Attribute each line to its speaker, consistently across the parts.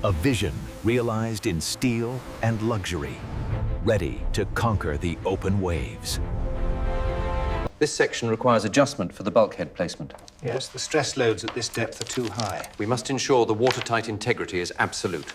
Speaker 1: A vision realized in steel and luxury, ready to conquer the open waves.
Speaker 2: This section requires adjustment for the bulkhead placement.
Speaker 3: Yes, the stress loads at this depth are too high.
Speaker 2: We must ensure the watertight integrity is absolute.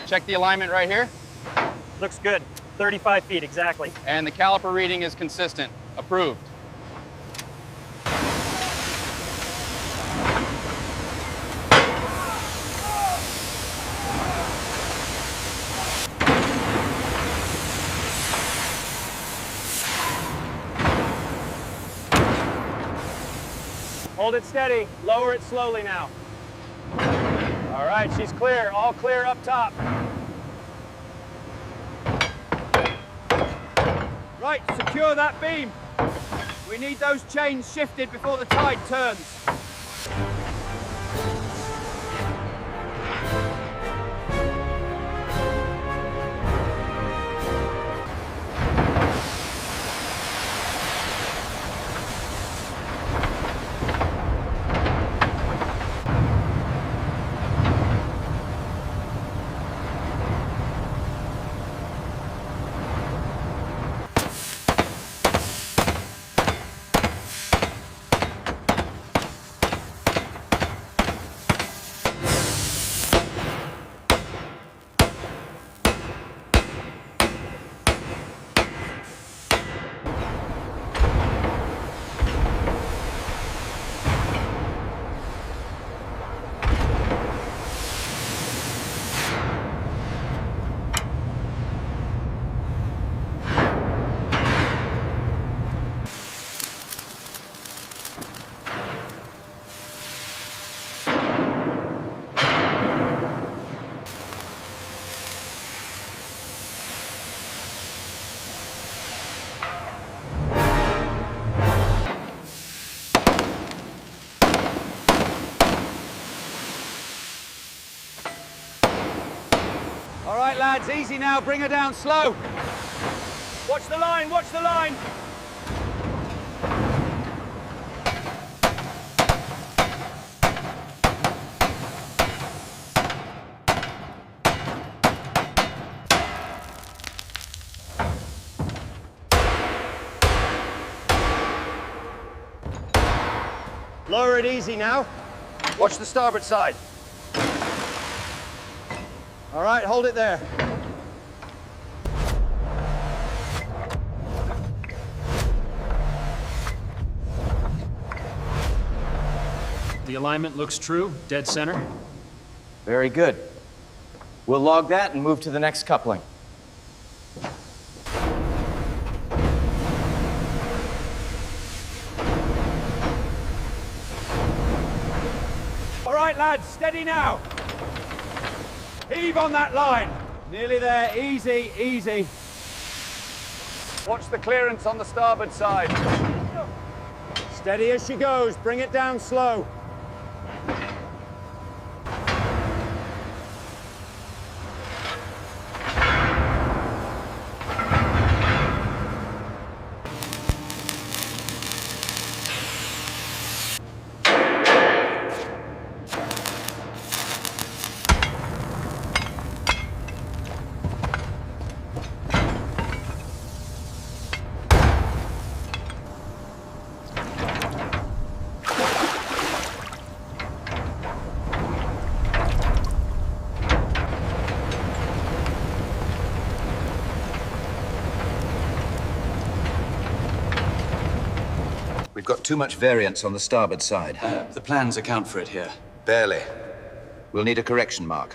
Speaker 4: Check the alignment right here.
Speaker 5: Looks good. 35 feet, exactly.
Speaker 4: And the caliper reading is consistent. Approved.
Speaker 5: Hold it steady. Lower it slowly now. All right, she's clear. All clear up top. Right, secure that beam. We need those chains shifted before the tide turns. All right, lads, easy now. Bring her down slow. Watch the line, watch the line. Lower it easy now. Watch the starboard side. All right, hold it there.
Speaker 6: The alignment looks true, dead center.
Speaker 7: Very good. We'll log that and move to the next coupling.
Speaker 5: All right, lads, steady now. Heave on that line. Nearly there, easy, easy. Watch the clearance on the starboard side. Steady as she goes, bring it down slow.
Speaker 2: We've got too much variance on the starboard side.
Speaker 8: The plans account for it here. Barely. We'll need a correction mark.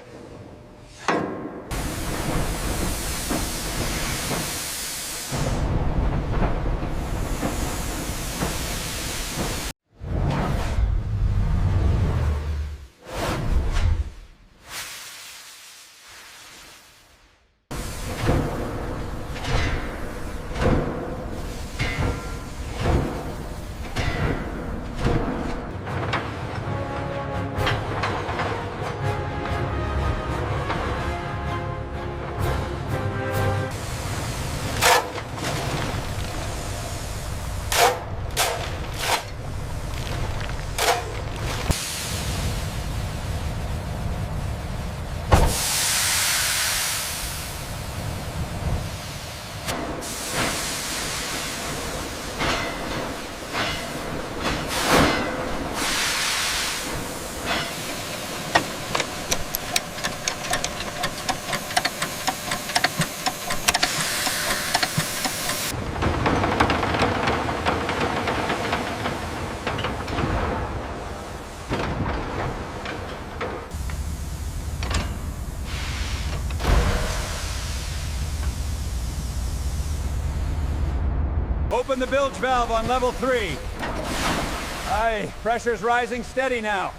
Speaker 5: Open the bilge valve on level 3. Aye, pressure's rising steady now.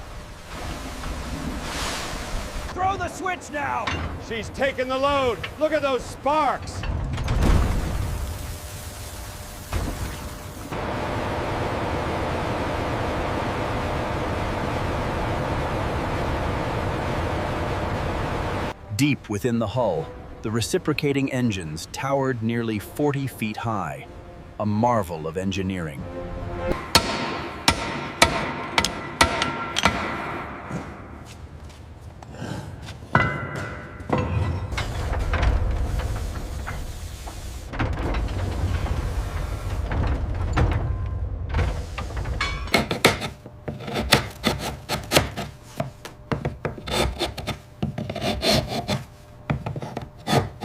Speaker 5: Throw the switch now! She's taking the load. Look at those sparks.
Speaker 9: Deep within the hull, the reciprocating engines towered nearly 40 feet high, a marvel of engineering.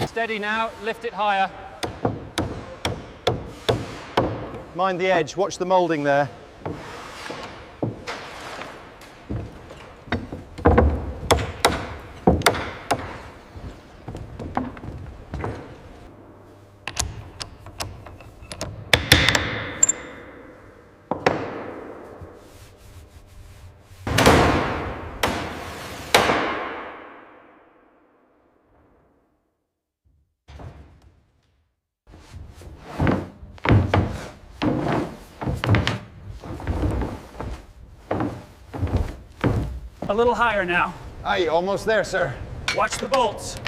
Speaker 4: Steady now, lift it higher.
Speaker 7: Mind the edge, watch the molding there.
Speaker 5: A little higher now.
Speaker 3: Aye, almost there, sir.
Speaker 5: Watch the bolts.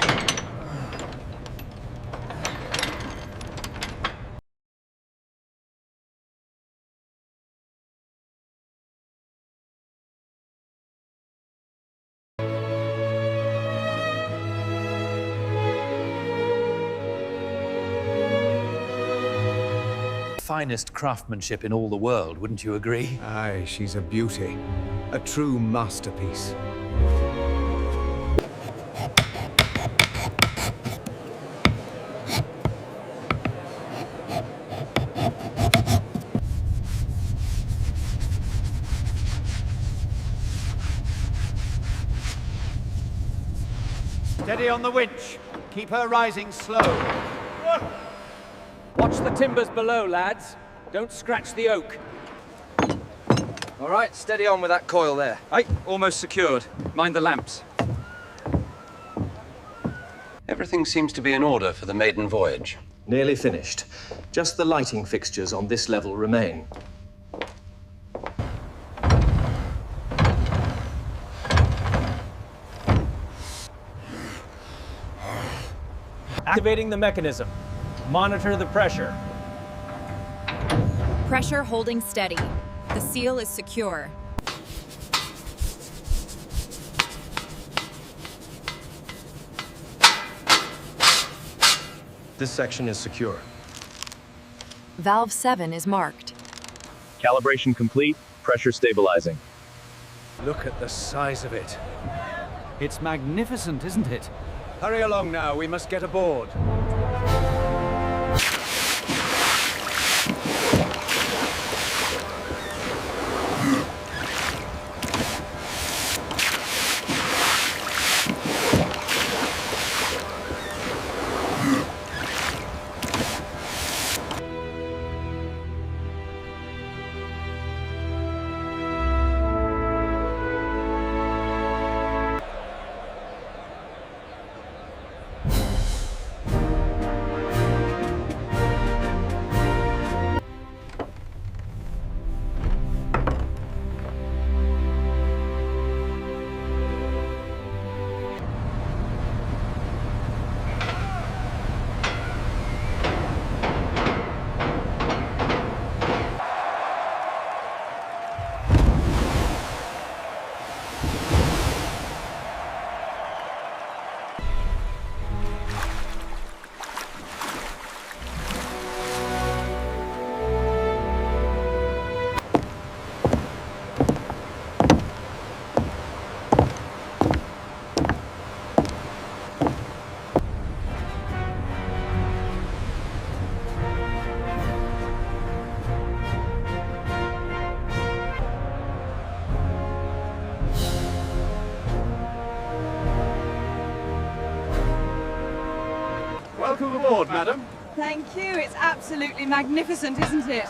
Speaker 2: Finest craftsmanship in all the world, wouldn't you agree?
Speaker 3: Aye, she's a beauty. A true masterpiece.
Speaker 5: Steady on the winch. Keep her rising slow. Watch the timbers below, lads. Don't scratch the oak.
Speaker 2: All right, steady on with that coil there.
Speaker 5: Aye, almost secured. Mind the lamps.
Speaker 2: Everything seems to be in order for the maiden voyage.
Speaker 7: Nearly finished. Just the lighting fixtures on this level remain. Activating the mechanism. Monitor the pressure.
Speaker 10: Pressure holding steady. The seal is secure.
Speaker 7: This section is secure.
Speaker 10: Valve 7 is marked.
Speaker 6: Calibration complete, pressure stabilizing.
Speaker 5: Look at the size of it. It's magnificent, isn't it? Hurry along now, we must get aboard. Welcome aboard, madam.
Speaker 11: Thank you. It's absolutely magnificent, isn't it?